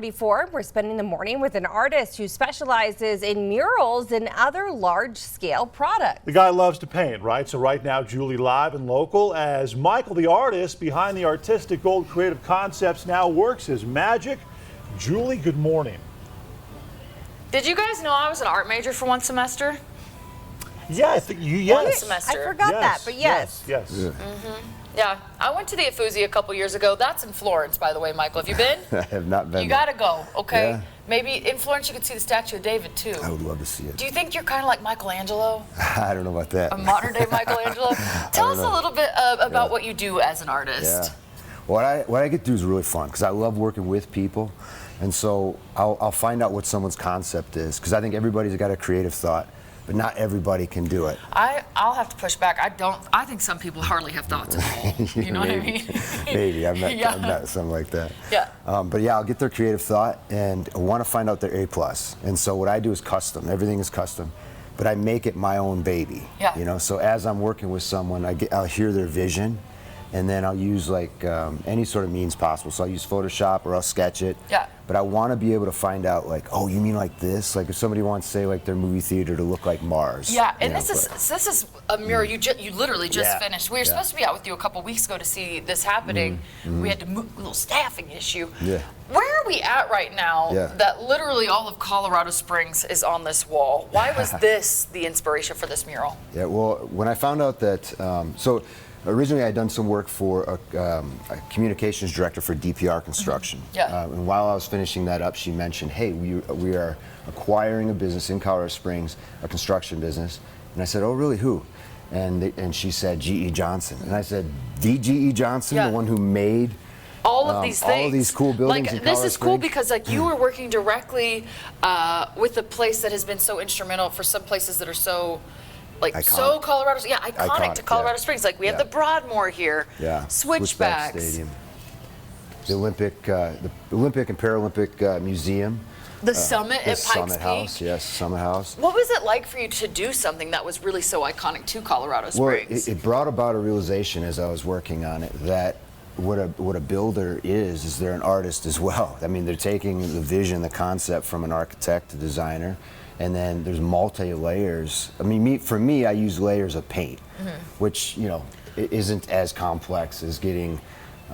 9:44. We're spending the morning with an artist who specializes in murals and other large-scale products. The guy loves to paint, right? So right now, Julie live and local as Michael, the artist behind the artistic Gold Creative Concepts, now works his magic. Julie, good morning. Did you guys know I was an art major for one semester? Yeah, I think you, yes. One semester. I forgot that, but yes. Yes. Yeah. Yeah, I went to the Uffizi a couple years ago. That's in Florence, by the way, Michael. Have you been? I have not been. You gotta go, okay? Yeah. Maybe in Florence you could see the statue of David, too. I would love to see it. Do you think you're kind of like Michelangelo? I don't know about that. A modern-day Michelangelo? Tell us a little bit about what you do as an artist. Yeah. What I get to do is really fun because I love working with people. And so I'll find out what someone's concept is because I think everybody's got a creative thought, but not everybody can do it. I'll have to push back. I think some people hardly have thoughts at all. You know what I mean? Maybe. I'm not, Yeah. I'm not something like that. Yeah. But yeah, I'll get their creative thought and I want to find out their A+. And so what I do is custom. Everything is custom. But I make it my own baby. Yeah. You know, so as I'm working with someone, I'll hear their vision. And then I'll use like any sort of means possible. So I'll use Photoshop or I'll sketch it. Yeah. But I want to be able to find out like, oh, you mean like this? Like if somebody wants to say like their movie theater to look like Mars. Yeah, and you know, this is a mural you literally just Yeah. finished. We were supposed to be out with you a couple weeks ago to see this happening. We had to move, a little staffing issue. Yeah. Where are we at right now Yeah. that literally all of Colorado Springs is on this wall? Why was this the inspiration for this mural? Yeah, well, when I found out that, so originally I'd done some work for a communications director for DPR Construction. Yeah. And while I was finishing that up, she mentioned, hey, we are acquiring a business in Colorado Springs, a construction business. And I said, oh, really, who? And she said, G.E. Johnson. And I said, the G.E. Johnson, Yeah. the one who made All of these things. all of these cool buildings in Like, this Colorado is cool Springs? because like you were working directly with a place that has been so instrumental for some places that are so like so Iconic. Colorado, iconic to Colorado yeah. Springs. Like we have Yeah. the Broadmoor here, Yeah. Switchbacks. Stadium, the Olympic and Paralympic Museum, The Summit the at Pikes Summit Peak. House, yes, Summit House. What was it like for you to do something that was really so iconic to Colorado Well, Springs? it brought about a realization as I was working on it that what a builder is they're an artist as well. I mean, they're taking the vision, the concept from an architect, a designer, and then there's multi-layers. I mean, for me, I use layers of paint, which, you know, isn't as complex as getting a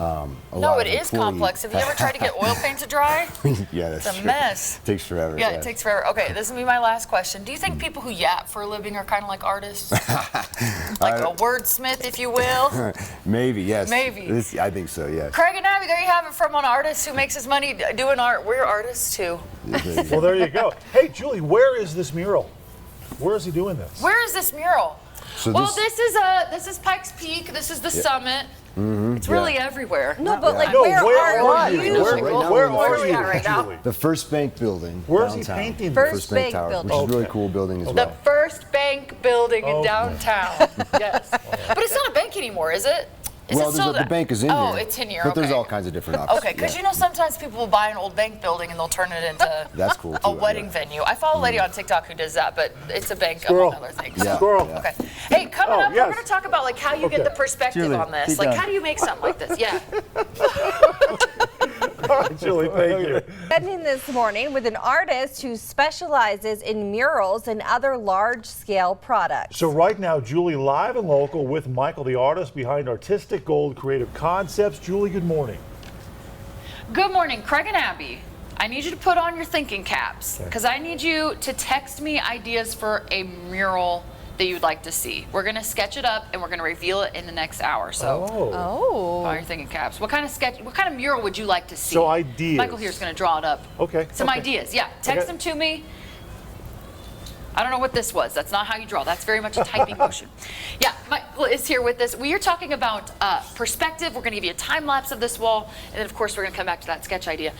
No, lot it of is employee- complex. Have you ever tried to get oil paint to dry? Yeah, that's It's a true. mess. Takes forever. Yeah, yes. it takes forever. Okay, this will be my last question. Do you think people who yap for a living are kind of like artists? Like a wordsmith, if you will? Maybe, yes. Maybe. I think so, yes. Craig and Abby, there you have it from an artist who makes his money doing art. We're artists too. Well, there you go. Hey, Julie, where is this mural? Where is he doing this? Where is this mural? So Well, this is Pikes Peak. This is the Summit. It's really everywhere. No, but like, No, where are you? Where are you, we at right now? Julie? The First Bank Building. Where's he downtown. painting First this? Bank Tower, Building. which is a really Okay. cool building as The well. First Bank building in Okay. downtown. Yes. But it's not a bank anymore, is it? Is Well, it still the bank is in Oh, here. it's in here. But there's okay. all kinds of different options. Okay, because yeah. you know sometimes people will buy an old bank building and they'll turn it into That's cool, a too, wedding yeah. venue. I follow a lady on TikTok who does that, but it's a bank Squirrel. among other things. Yeah. Squirrel. yeah. Okay. Hey, coming Oh, up, yes. we're going to talk about like how you get Okay. the perspective Julie, on this. keep Like, going. how do you make something like this? Yeah. All right, Julie, thank you. Spending this morning with an artist who specializes in murals and other large-scale products. So right now, Julie live and local with Michael, the artist behind Artistic Gold Creative Concepts. Julie, good morning. Good morning, Craig and Abby. I need you to put on your thinking caps because I need you to text me ideas for a mural that you'd like to see. We're going to sketch it up and we're going to reveal it in the next hour. So put on your thinking caps. What kind of mural would you like to see? So ideas. Michael here's going to draw it up. Okay. Some okay. ideas. Yeah. Text them to me. I don't know what this was. That's not how you draw. That's very much a typing motion. Yeah, Michael is here with us. We are talking about perspective. We're going to give you a time lapse of this wall, and then of course we're going to come back to that sketch idea.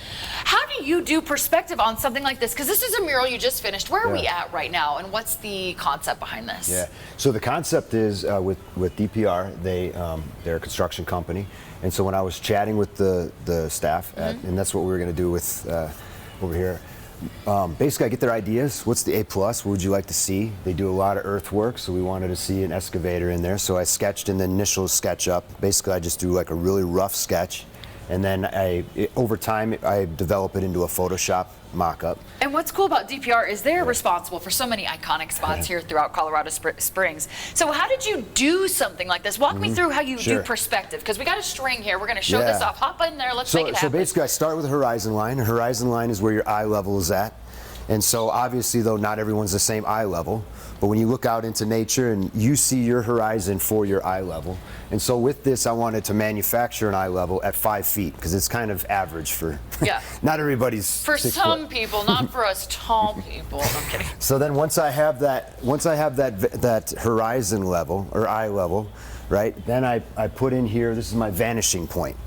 How do you do perspective on something like this? Because this is a mural you just finished. Where are we at right now, and what's the concept behind this? Yeah. So the concept is with DPR, they're a construction company, and so when I was chatting with the staff, and that's what we were going to do with over here. Basically, I get their ideas. What's the A+? What would you like to see? They do a lot of earthwork, so we wanted to see an excavator in there. So I sketched in the initial SketchUp. Basically, I just do like a really rough sketch, And then over time, I develop it into a Photoshop mock-up. And what's cool about DPR is they're responsible for so many iconic spots here throughout Colorado Springs. So how did you do something like this? Walk me through how you do perspective, because we got a string here. We're going to show this off. Hop in there. Let's make it happen. So basically, I start with a horizon line. A horizon line is where your eye level is at. And so obviously, though, not everyone's the same eye level. But when you look out into nature and you see your horizon for your eye level. And so with this, I wanted to manufacture an eye level at 5 feet, because it's kind of average for not everybody's for 6 some foot. people, not for us tall people. I'm kidding. So then once I have that horizon level or eye level, right? Then I put in here, this is my vanishing point.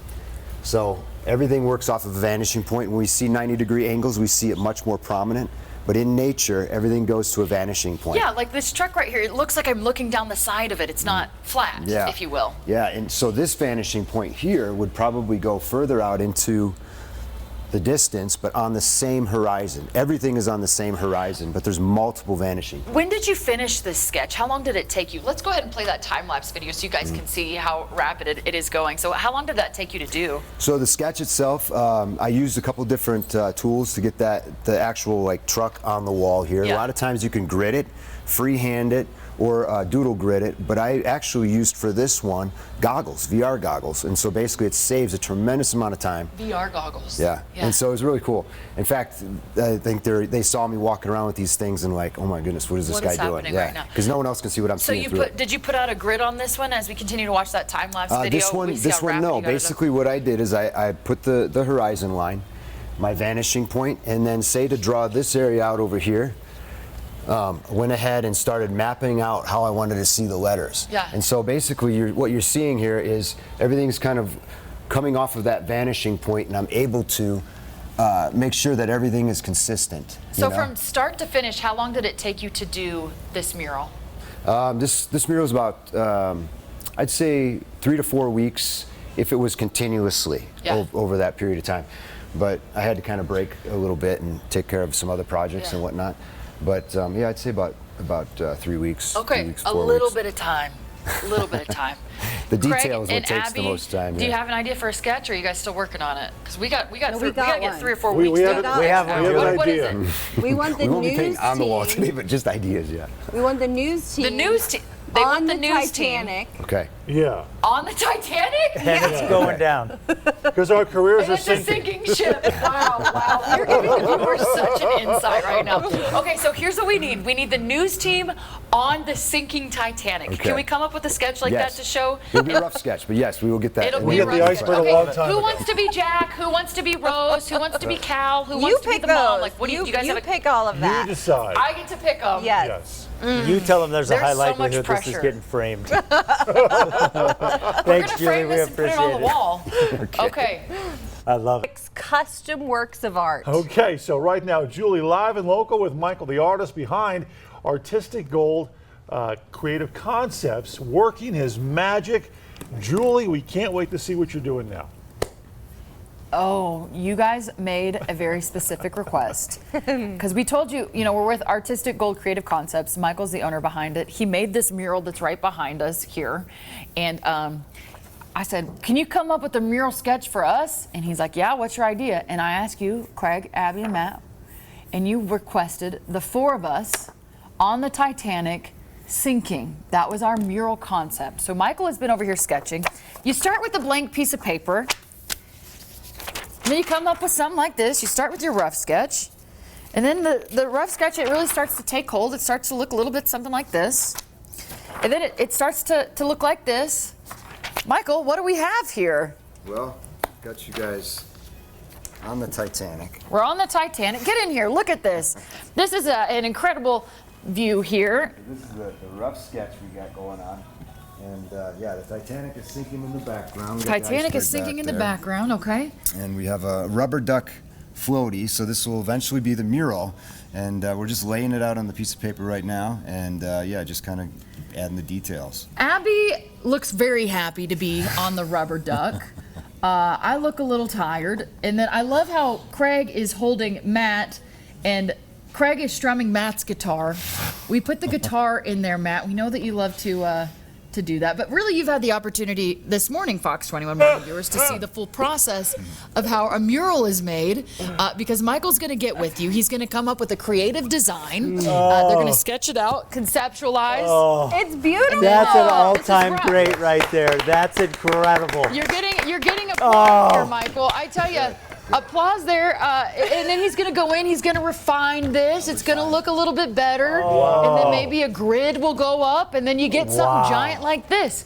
So everything works off of a vanishing point. When we see 90-degree angles, we see it much more prominent. But in nature, everything goes to a vanishing point. Yeah, like this truck right here, it looks like I'm looking down the side of it. It's not flat, if you will. Yeah, and so this vanishing point here would probably go further out into the distance, but on the same horizon. Everything is on the same horizon, but there's multiple vanishing. When did you finish this sketch? How long did it take you? Let's go ahead and play that time-lapse video so you guys can see how rapid it is going. So how long did that take you to do? So the sketch itself, I used a couple different tools to get the actual like truck on the wall here. A lot of times you can grid it, freehand it, or doodle grid it, but I actually used for this one goggles, VR goggles, and so basically it saves a tremendous amount of time. VR goggles. Yeah, and so it was really cool. In fact, I think they saw me walking around with these things and like, oh my goodness, what is this guy doing? Right now? Because no one else can see what I'm seeing through it. Did you put out a grid on this one as we continue to watch that time-lapse video? This one, no. Basically what I did is I put the horizon line, my vanishing point, and then say to draw this area out over here, went ahead and started mapping out how I wanted to see the letters. Yeah. And so basically what you're seeing here is everything's kind of coming off of that vanishing point, and I'm able to make sure that everything is consistent. So from start to finish, how long did it take you to do this mural? This mural is about, I'd say 3 to 4 weeks if it was continuously over that period of time. But I had to kind of break a little bit and take care of some other projects and whatnot. But yeah, I'd say about 3 weeks. Okay, 3 weeks, a 4 little weeks. bit of time. A little bit of time. The Craig details what and takes Abby, the most time. do you have an idea for a sketch, or are you guys still working on it? Because we got to get 3 or 4 We weeks. have an What is idea. it? We want the We won't be news painting on the wall team. today, but just ideas, yeah. We want the news team. The news team. They on want the the news team. Titanic. Okay. Yeah, On the Titanic? And it's going down. because our careers are It's a sinking. sinking ship. Wow. You're giving the viewers such an insight right now. Okay, so here's what we need. We need the news team on the sinking Titanic. Okay. Can we come up with a sketch like that to show? It'll be a rough sketch, but yes, we will get that. It'll and be We a got rough the sketch. iceberg a long time Who ago. wants to be Jack? Who wants to be Rose? Who wants to be Cal? Who You wants to be pick the mom? those. Like, what do you guys you have? pick all of You that. decide. I get to pick them. Yes. Yes. You tell them there's a There's high so much likelihood this is pressure. getting framed. We're Thanks, gonna Julie. frame We this and put it appreciate on the it. wall. Okay. I love it. Custom works of art. Okay, so right now, Julie live and local with Michael, the artist behind Artistic Gold Creative Concepts, working his magic. Julie, we can't wait to see what you're doing now. Oh, you guys made a very specific request. Because we told you, we're with Artistic Gold Creative Concepts. Michael's the owner behind it. He made this mural that's right behind us here. And I said, can you come up with a mural sketch for us? And he's like, yeah, what's your idea? And I asked you, Craig, Abby, and Matt, and you requested the 4 of us on the Titanic sinking. That was our mural concept. So Michael has been over here sketching. You start with a blank piece of paper. Then you come up with something like this. You start with your rough sketch. And then the rough sketch, it really starts to take hold. It starts to look a little bit something like this. And then it starts to look like this. Michael, what do we have here? Well, got you guys on the Titanic. We're on the Titanic. Get in here. Look at this. This is an incredible view here. This is the rough sketch we got going on. And yeah, the Titanic is sinking in the background. We got the Titanic is iceberg sinking back in the there. background, okay? And we have a rubber duck floaty, so this will eventually be the mural. And we're just laying it out on the piece of paper right now. And yeah, just kind of adding the details. Abby looks very happy to be on the rubber duck. I look a little tired. And then I love how Craig is holding Matt, and Craig is strumming Matt's guitar. We put the guitar in there, Matt. We know that you love to to do that. But really, you've had the opportunity this morning, Fox 21 morning viewers, to see the full process of how a mural is made, because Michael's going to get with you. He's going to come up with a creative design. They're going to sketch it out, conceptualize. It's beautiful. That's an This is all-time rough. great right there. That's incredible. You're getting applause here, Michael. I tell you, applause there. And then he's going to go in. He's going to refine this. It's going to look a little bit better. And then maybe a grid will go up, and then you get something giant like this.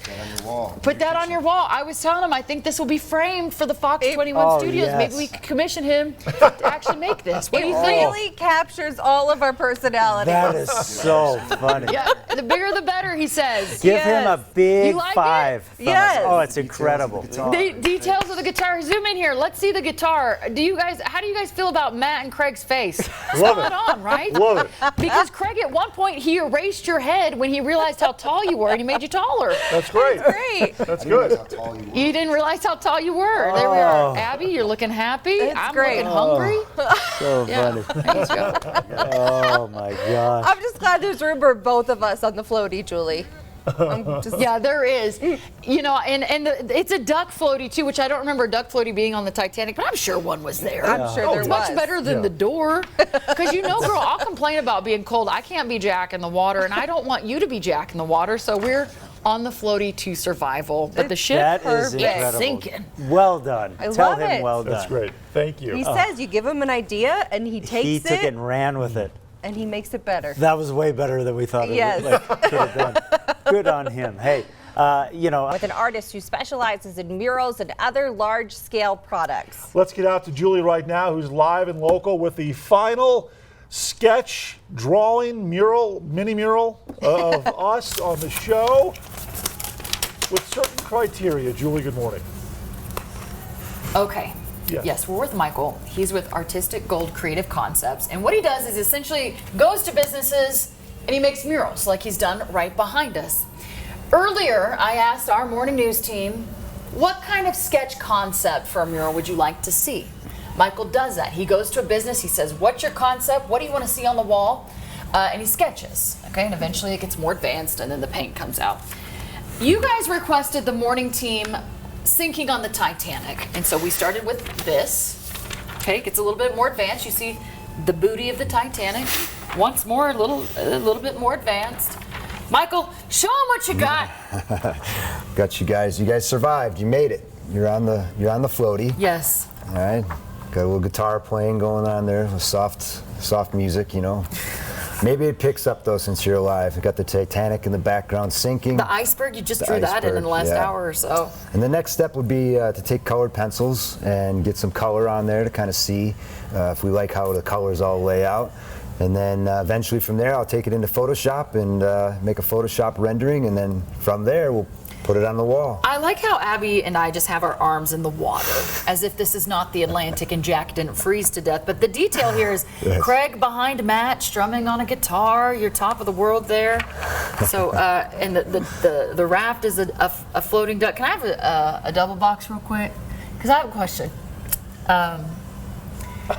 Put that on your wall. I was telling him I think this will be framed for the Fox 21 studios. yes. Maybe we could commission him to actually make this. What do you It think? really captures all of our personalities. That is so funny. Yeah, the bigger the better, he says. Give him a big You like it? 5. from us. Yes. Oh, it's incredible. The details of the guitar. Zoom in here. Let's see the guitar. How do you guys feel about Matt and Craig's face? Love it. Spot on, right? Love it. Because Craig, at one point, he erased your head when he realized how tall you were, and he made you taller. That's great. Great. That's good. You didn't realize how tall you were. There we are. Abby, you're looking happy. I'm great. looking hungry. So Yeah. funny. There you go. Oh my gosh. I'm just glad there's room for both of us on the floaty, Julie. I'm just, Yeah, there is. You know, it's a duck floaty too, which I don't remember a duck floaty being on the Titanic, but I'm sure one was there. I'm sure there It's was. much better than the door. Because girl, I'll complain about being cold. I can't be Jack in the water, and I don't want you to be Jack in the water. So we're on the floaty to survival. But the ship That is is incredible. sinking. Well done. I Tell love him it. well done. That's great. Thank you. He says you give him an idea and he takes He took it it and ran with it. and he makes it better. That was way better than we thought Yes. it could have been. Good on him. Hey, With an artist who specializes in murals and other large-scale products. Let's get out to Julie right now, who's live and local with the final sketch, drawing, mural, mini mural of us on the show with certain criteria. Julie, good morning. Okay. Yes. Yes, we're with Michael. He's with Artistic Gold Creative Concepts. And what he does is essentially goes to businesses and he makes murals like he's done right behind us. Earlier, I asked our morning news team, what kind of sketch concept for a mural would you like to see? Michael does that. He goes to a business, he says, what's your concept? What do you want to see on the wall? And he sketches, okay? And eventually it gets more advanced and then the paint comes out. You guys requested the morning team sinking on the Titanic. And so we started with this. Okay, it gets a little bit more advanced. You see the booty of the Titanic. Once more, a little bit more advanced. Michael, show them what you got. Got you guys. You guys survived. You made it. You're on the floaty. Yes. All right. Got a little guitar playing going on there, with soft music, you know. Maybe it picks up though since you're alive. We got the Titanic in the background sinking. The iceberg, you just The drew that in iceberg, the last yeah. hour or so. And the next step would be to take colored pencils and get some color on there to kind of see if we like how the colors all lay out. And then eventually from there, I'll take it into Photoshop and make a Photoshop rendering. And then from there, we'll put it on the wall. I like how Abby and I just have our arms in the water, as if this is not the Atlantic and Jack didn't freeze to death. But the detail here is Yes. Craig behind Matt strumming on a guitar. You're top of the world there. So, and the raft is a floating duck. Can I have a double box real quick? Because I have a question.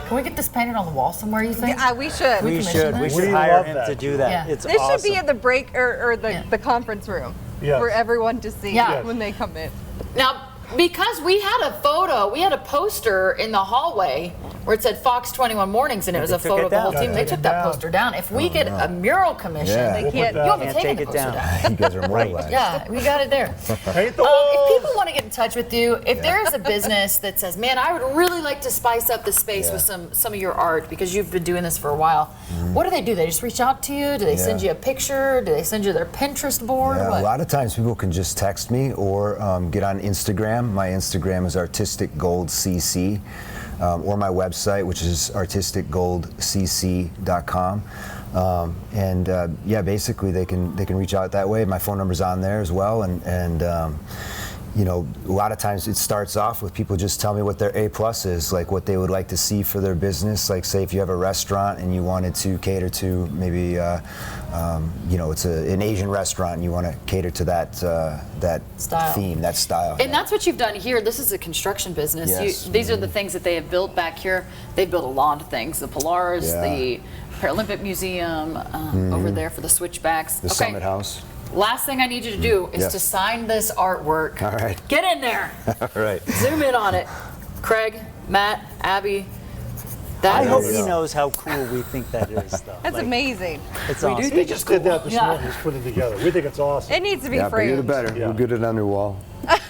Can we get this painted on the wall somewhere, you think? Yeah, we should. We should. We We should love hire him that. to do that. Yeah. It's This awesome. should be in the break or the, Yeah. the conference room Yes. for everyone to see Yeah. when they come in. Now, because we had a poster in the hallway where it said Fox 21 Mornings, and it was they a took photo it of the whole down. team. They took that poster down. If we get a mural commission, Yeah. They We'll can't. put you'll be Can't taking take the it poster down. down. You guys are moralized. Yeah, we got it there. Paint the If walls. people want to get in touch with you, if there is a business that says, "Man, I would really like to spice up the space Yeah. with some of your art," because you've been doing this for a while, what do? They just reach out to you? Do they send you a picture? Do they send you their Pinterest board? Yeah, What? a lot of times people can just text me or get on Instagram. My Instagram is artisticgoldcc, or my website, which is artisticgoldcc.com. Yeah, basically they can reach out that way. My phone number's on there as well, and you know, a lot of times it starts off with people just tell me what their A+ is, like what they would like to see for their business. Like, say if you have a restaurant and you wanted to cater to maybe, you know, it's an Asian restaurant and you want to cater to that Style. theme, that style. And that's what you've done here. This is a construction business. Yes. These are the things that they have built back here. They've built a lot of things. The Polaris, Yeah. the Paralympic Museum, over there for the switchbacks. The Summit House. last thing I need you to do is Yeah. to sign this artwork. All right. Get in there. All right. Zoom in on it. Craig, Matt, Abby. I That hope is- he knows how cool we think that is, though. That's Like, amazing. It's We do awesome. He think just it's cool. did that this Yeah. morning. He's putting it together. We think it's awesome. It needs to be Yeah, bigger the framed. better. Yeah. We'll get it on your wall.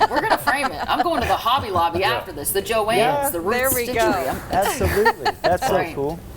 We're gonna frame it. I'm going to the Hobby Lobby after this. The Joann's, the Ruth There we go. Stitchery. Absolutely. That's so Right. cool.